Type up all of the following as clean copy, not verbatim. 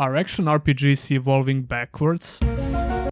Are action RPGs evolving backwards?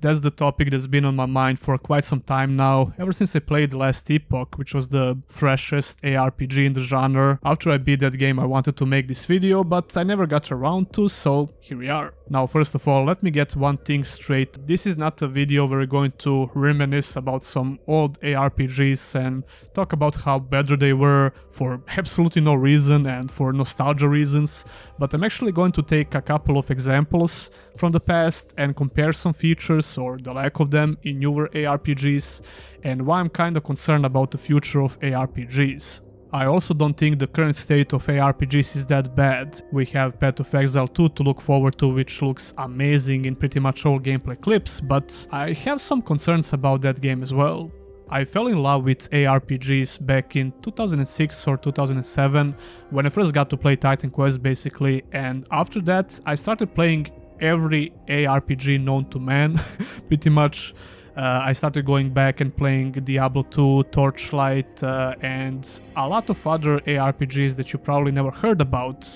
That's the topic that's been on my mind for quite some time now, ever since I played Last Epoch, which was the freshest ARPG in the genre. After I beat that game I wanted to make this video, but I never got around to, so here we are. Now first of all, let me get one thing straight. This is not a video where we're going to reminisce about some old ARPGs and talk about how better they were for absolutely no reason and for nostalgia reasons, but I'm actually going to take a couple of examples from the past and compare some features or the lack of them in newer ARPGs and why I'm kinda concerned about the future of ARPGs. I also don't think the current state of ARPGs is that bad. We have Path of Exile 2 to look forward to, which looks amazing in pretty much all gameplay clips, but I have some concerns about that game as well. I fell in love with ARPGs back in 2006 or 2007 when I first got to play Titan Quest basically, and after that I started playing every ARPG known to man pretty much. I started going back and playing Diablo 2, Torchlight, and a lot of other ARPGs that you probably never heard about.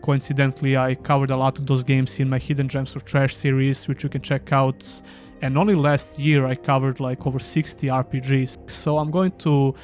Coincidentally, I covered a lot of those games in my Hidden Gems of Trash series, which you can check out. And only last year I covered like over 60 RPGs. So I'm going to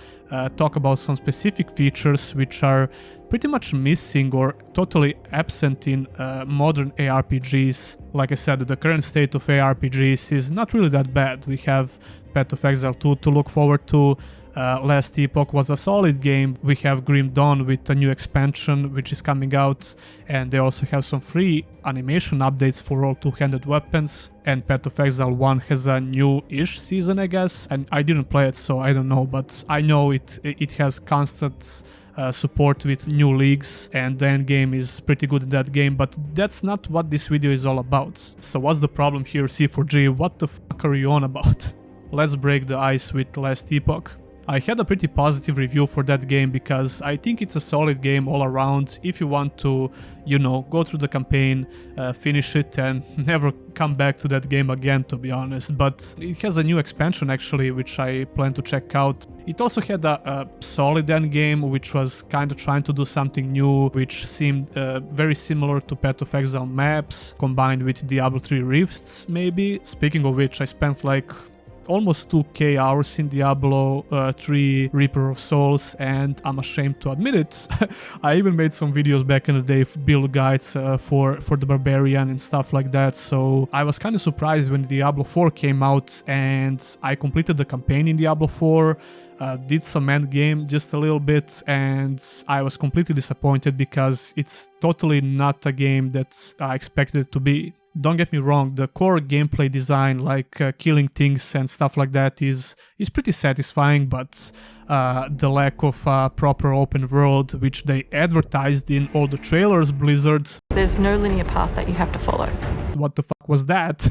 talk about some specific features which are pretty much missing or totally absent in modern ARPGs. Like I said, the current state of ARPGs is not really that bad. We have Path of Exile 2 to look forward to. Last Epoch was a solid game. We have Grim Dawn with a new expansion which is coming out, and they also have some free animation updates for all two-handed weapons, and Path of Exile 1 has a new-ish season, I guess, and I didn't play it so I don't know, but I know it has constant support with new leagues, and the end game is pretty good in that game, but that's not what this video is all about. So what's the problem here, C4G? What the fuck are you on about? Let's break the ice with Last Epoch. I had a pretty positive review for that game because I think it's a solid game all around if you want to, you know, go through the campaign, finish it and never come back to that game again, to be honest. But it has a new expansion actually, which I plan to check out. It also had a solid end game, which was kind of trying to do something new, which seemed very similar to Path of Exile maps, combined with Diablo 3 Rifts maybe. Speaking of which, I spent like almost 2k hours in Diablo 3 Reaper of Souls, and I'm ashamed to admit it. I even made some videos back in the day, build guides for the Barbarian and stuff like that, so I was kind of surprised when Diablo 4 came out and I completed the campaign in Diablo 4, did some end game just a little bit, and I was completely disappointed because it's totally not a game that I expected it to be. Don't get me wrong, the core gameplay design, like killing things and stuff like that, is pretty satisfying, but the lack of proper open world, which they advertised in all the trailers, Blizzard. There's no linear path that you have to follow. What the fuck was that?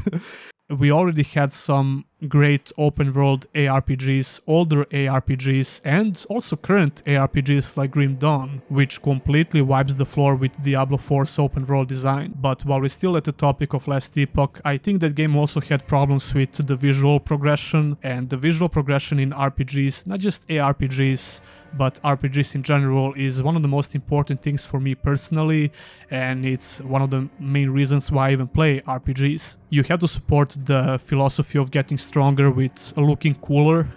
We already had some great open world ARPGs, older ARPGs, and also current ARPGs like Grim Dawn, which completely wipes the floor with Diablo 4's open world design. But while we're still at the topic of Last Epoch, I think that game also had problems with the visual progression, and the visual progression in RPGs, not just ARPGs, but RPGs in general, is one of the most important things for me personally, and it's one of the main reasons why I even play RPGs. You have to support the philosophy of getting stronger with looking cooler.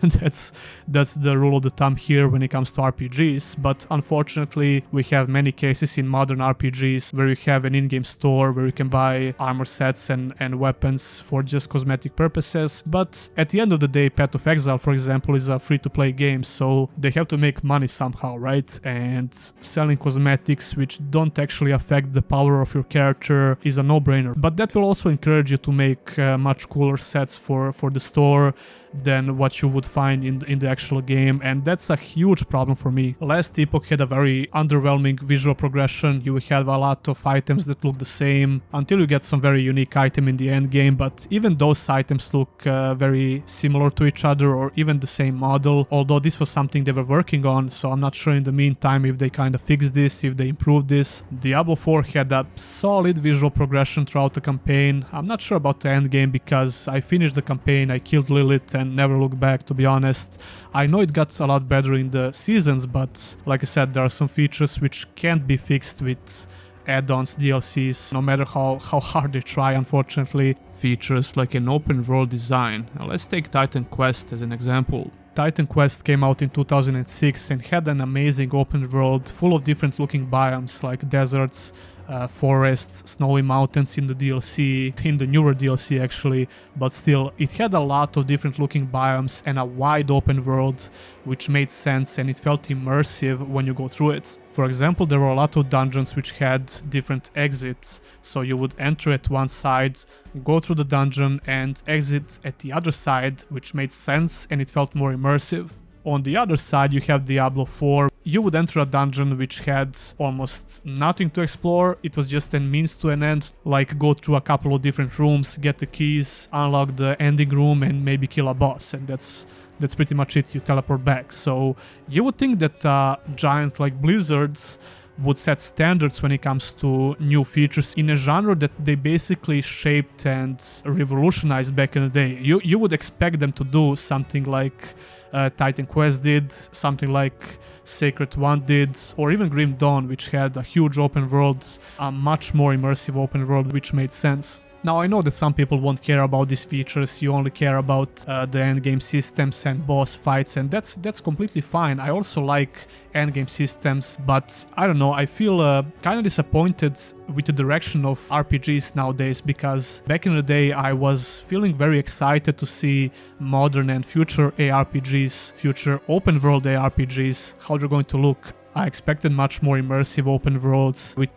That's the rule of the thumb here when it comes to RPGs, but unfortunately we have many cases in modern RPGs where you have an in-game store where you can buy armor sets and weapons for just cosmetic purposes, but at the end of the day, Path of Exile, for example, is a free-to-play game, so they have to make money somehow, right? And selling cosmetics which don't actually affect the power of your character is a no-brainer, but that will also encourage you to make much cooler sets for the store than what you would find in the actual game, and that's a huge problem for me. Last Epoch had a very underwhelming visual progression. You have a lot of items that look the same until you get some very unique item in the end game, but even those items look very similar to each other or even the same model, although this was something they were working on, so I'm not sure in the meantime if they kind of fixed this, if they improved this. Diablo 4 had a solid visual progression throughout the campaign. I'm not sure about the end game because I finished the campaign, I killed Lilith and never looked back, to be honest. I know it got a lot better in the seasons, but like I said, there are some features which can't be fixed with add-ons, DLCs, no matter how hard they try, unfortunately. Features like an open world design. Now let's take Titan Quest as an example. Titan Quest came out in 2006 and had an amazing open world full of different looking biomes like deserts, forests, snowy mountains in the DLC, in the newer DLC actually, but still it had a lot of different looking biomes and a wide open world which made sense and it felt immersive when you go through it. For example, there were a lot of dungeons which had different exits, so you would enter at one side, go through the dungeon and exit at the other side, which made sense and it felt more immersive. On the other side, you have Diablo 4. You would enter a dungeon which had almost nothing to explore. It was just a means to an end, like go through a couple of different rooms, get the keys, unlock the ending room and maybe kill a boss, and that's pretty much it. You teleport back. So you would think that a giant like Blizzard would set standards when it comes to new features in a genre that they basically shaped and revolutionized back in the day. You would expect them to do something like Titan Quest did, something like Sacred 1 did, or even Grim Dawn, which had a huge open world, a much more immersive open world, which made sense. Now I know that some people won't care about these features, you only care about the endgame systems and boss fights, and that's completely fine. I also like endgame systems, but I don't know, I feel kind of disappointed with the direction of RPGs nowadays, because back in the day I was feeling very excited to see modern and future ARPGs, future open world ARPGs, how they're going to look. I expected much more immersive open worlds with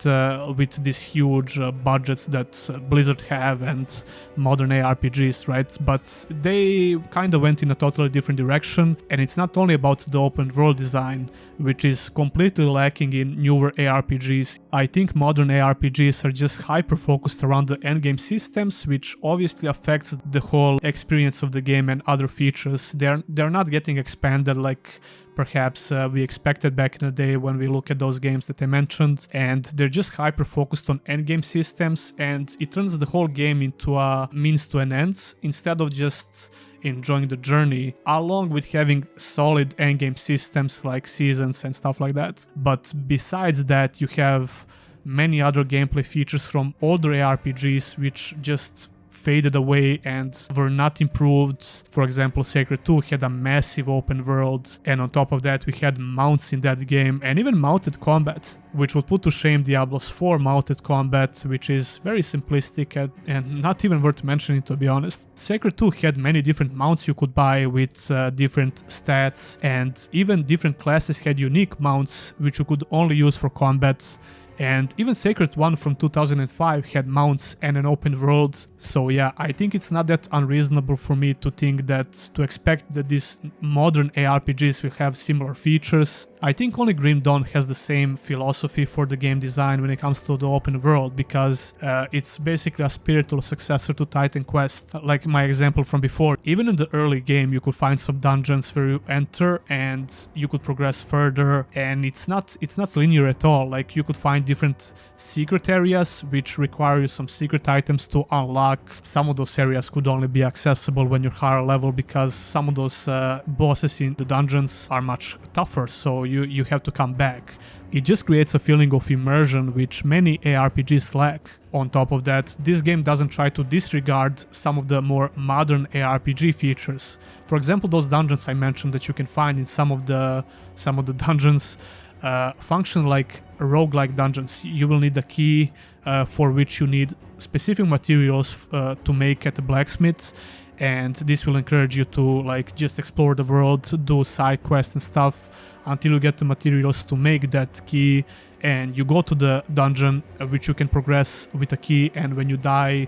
these huge budgets that Blizzard have and modern ARPGs, right? But they kind of went in a totally different direction, and it's not only about the open world design, which is completely lacking in newer ARPGs. I think modern ARPGs are just hyper-focused around the endgame systems, which obviously affects the whole experience of the game and other features. They're not getting expanded like perhaps we expected back in the day when we look at those games that I mentioned, and they're just hyper focused on endgame systems, and it turns the whole game into a means to an end instead of just enjoying the journey, along with having solid endgame systems like seasons and stuff like that. But besides that, you have many other gameplay features from older ARPGs which just faded away and were not improved. For example, Sacred 2 had a massive open world, and on top of that we had mounts in that game and even mounted combat, which would put to shame Diablo's 4 mounted combat, which is very simplistic and not even worth mentioning, to be honest. Sacred 2 had many different mounts you could buy with different stats, and even different classes had unique mounts which you could only use for combat. And even Sacred 1 from 2005 had mounts and an open world. So yeah, I think it's not that unreasonable for me to expect that these modern ARPGs will have similar features. I think only Grim Dawn has the same philosophy for the game design when it comes to the open world, because it's basically a spiritual successor to Titan Quest. Like my example from before, even in the early game you could find some dungeons where you enter and you could progress further, and it's not linear at all. Like you could find different secret areas which require you some secret items to unlock. Some of those areas could only be accessible when you're higher level, because some of those bosses in the dungeons are much tougher, so you have to come back. It just creates a feeling of immersion which many ARPGs lack. On top of that, this game doesn't try to disregard some of the more modern ARPG features. For example, those dungeons I mentioned that you can find in some of the dungeons function like roguelike dungeons. You will need a key for which you need specific materials to make at the blacksmith, and this will encourage you to like just explore the world, do side quests and stuff until you get the materials to make that key, and you go to the dungeon which you can progress with a key, and when you die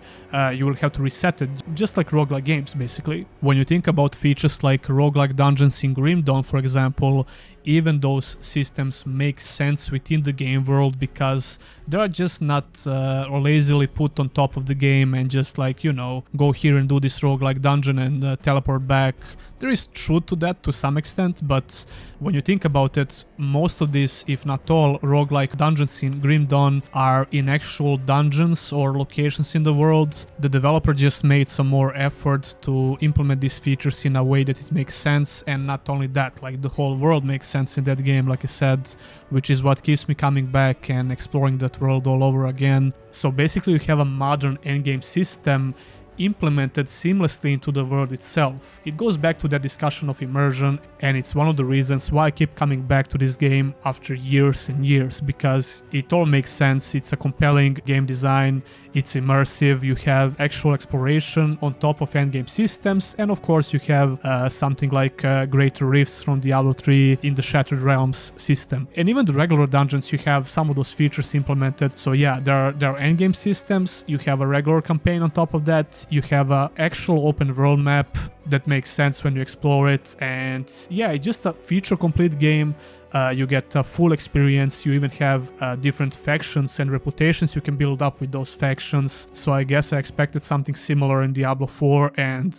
you will have to reset it, just like roguelike games basically. When you think about features like roguelike dungeons in Grim Dawn, for example, even those systems make sense within the game world, because they are just not lazily put on top of the game and just like, you know, go here and do this roguelike dungeon and teleport back. There is truth to that to some extent, but When you think about it, most of these, if not all, roguelike dungeons in Grim Dawn are in actual dungeons or locations in the world. The developer just made some more effort to implement these features in a way that it makes sense, and not only that, like the whole world makes sense in that game, like I said, which is what keeps me coming back and exploring that world all over again. So basically you have a modern endgame system implemented seamlessly into the world itself. It goes back to that discussion of immersion, and it's one of the reasons why I keep coming back to this game after years and years, because it all makes sense. It's a compelling game design, it's immersive, you have actual exploration on top of endgame systems, and of course you have something like greater rifts from Diablo 3 in the Shattered Realms system. And even the regular dungeons, you have some of those features implemented. So yeah, there are endgame systems, you have a regular campaign on top of that, you have an actual open world map that makes sense when you explore it, and yeah, it's just a feature complete game. You get a full experience. You even have different factions and reputations you can build up with those factions. So I guess I expected something similar in Diablo 4 and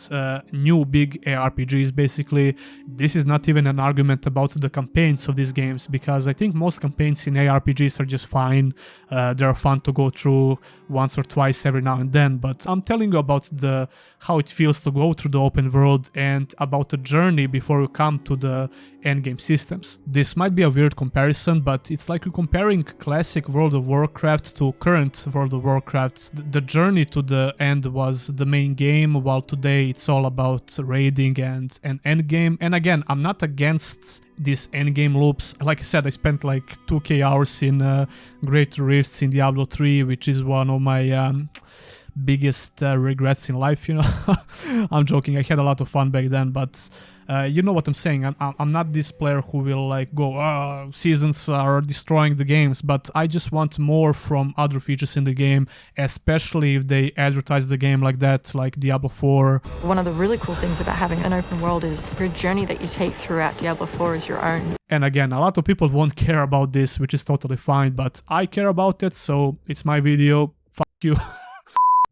new big ARPGs basically. This is not even an argument about the campaigns of these games, because I think most campaigns in ARPGs are just fine. They're fun to go through once or twice every now and then, but I'm telling you about how it feels to go through the open world and about the journey before you come to the endgame systems. This might be a weird comparison, but it's like you're comparing classic World of Warcraft to current World of Warcraft. The journey to the end was the main game, while today it's all about raiding and endgame. And again, I'm not against these endgame loops. Like I said, I spent like 2k hours in Great Rifts in Diablo 3, which is one of my biggest regrets in life, you know. I'm joking, I had a lot of fun back then, but you know what I'm saying. I'm not this player who will like go, seasons are destroying the games, but I just want more from other features in the game, especially if they advertise the game like that, like Diablo 4. One of the really cool things about having an open world is your journey that you take throughout Diablo 4 is your own. And again, a lot of people won't care about this, which is totally fine, but I care about it, so it's my video. Fuck you.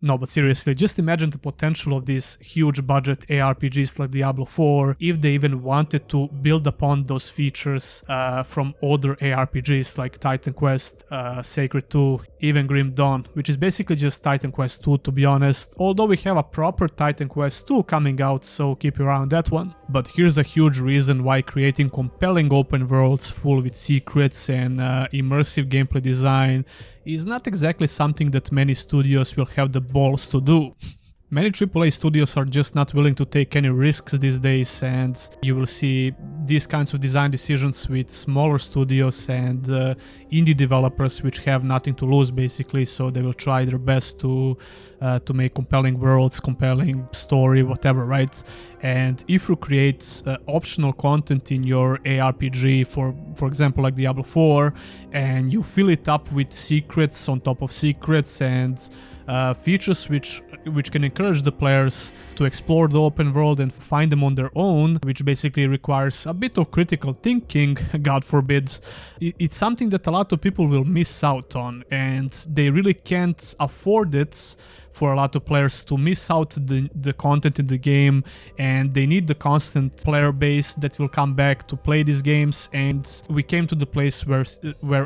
No, but seriously, just imagine the potential of these huge budget ARPGs like Diablo 4 if they even wanted to build upon those features from older ARPGs like Titan Quest, Sacred 2, even Grim Dawn, which is basically just Titan Quest 2 to be honest, although we have a proper Titan Quest 2 coming out, so keep your eye on that one. But here's a huge reason why creating compelling open worlds full with secrets and immersive gameplay design is not exactly something that many studios will have the balls to do. Many AAA studios are just not willing to take any risks these days, and you will see these kinds of design decisions with smaller studios and indie developers which have nothing to lose basically, so they will try their best to make compelling worlds, compelling story, whatever, right? And if you create optional content in your ARPG, for example like Diablo 4, and you fill it up with secrets on top of secrets and features which can encourage the players to explore the open world and find them on their own, which basically requires a bit of critical thinking, God forbid, it's something that a lot of people will miss out on, and they really can't afford it for a lot of players to miss out the content in the game, and they need the constant player base that will come back to play these games. And we came to the place where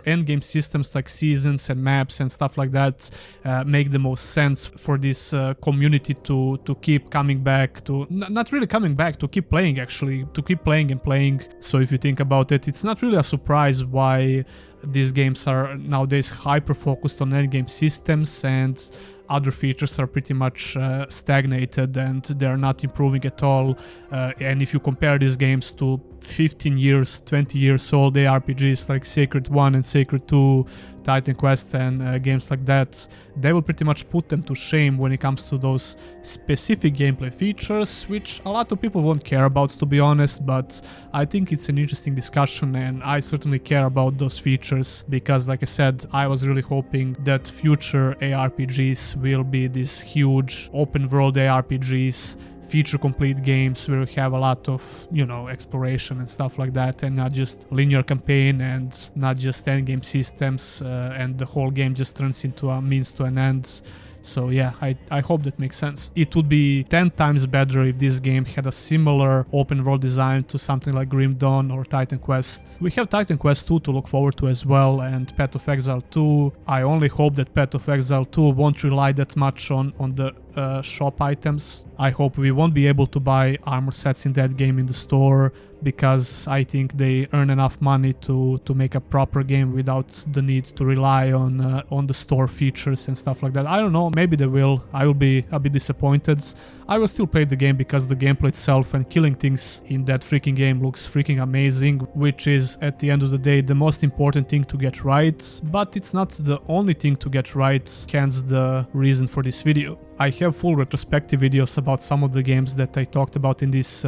endgame systems like seasons and maps and stuff like that make the most sense for this community to keep coming back, to not really coming back, to keep playing actually, to keep playing and playing. So if you think about it, it's not really a surprise why these games are nowadays hyper focused on endgame systems, and other features are pretty much stagnated and they're not improving at all. And if you compare these games to 15 years, 20 years old ARPGs like Sacred 1 and Sacred 2, Titan Quest and games like that, they will pretty much put them to shame when it comes to those specific gameplay features, which a lot of people won't care about, to be honest, but I think it's an interesting discussion and I certainly care about those features because, like I said, I was really hoping that future ARPGs will be these huge open world ARPGs, feature complete games where you have a lot of, you know, exploration and stuff like that, and not just linear campaign and not just endgame systems and the whole game just turns into a means to an end. So yeah, I hope that makes sense. It would be 10 times better if this game had a similar open world design to something like Grim Dawn or Titan Quest. We have Titan Quest 2 to look forward to as well, and Path of Exile 2. I only hope that Path of Exile 2 won't rely that much on the shop items. I hope we won't be able to buy armor sets in that game in the store, because I think they earn enough money to make a proper game without the need to rely on the store features and stuff like that. I don't know, maybe they will. I will be a bit disappointed. I will still play the game because the gameplay itself and killing things in that freaking game looks freaking amazing, which is at the end of the day the most important thing to get right, but it's not the only thing to get right, hence the reason for this video. I have full retrospective videos about some of the games that I talked about in this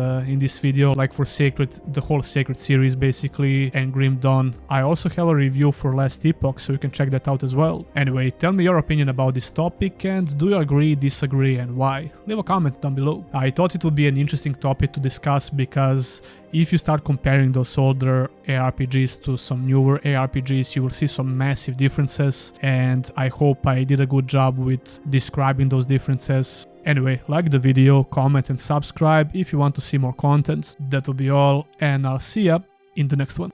video, like for Sacred, the whole Sacred series basically, and Grim Dawn. I also have a review for Last Epoch, so you can check that out as well. Anyway, tell me your opinion about this topic, and do you agree, disagree, and why? Leave a comment down below. I thought it would be an interesting topic to discuss, because if you start comparing those older ARPGs to some newer ARPGs, you will see some massive differences, and I hope I did a good job with describing those differences. Anyway, like the video, comment and subscribe if you want to see more content. That will be all, and I'll see ya in the next one.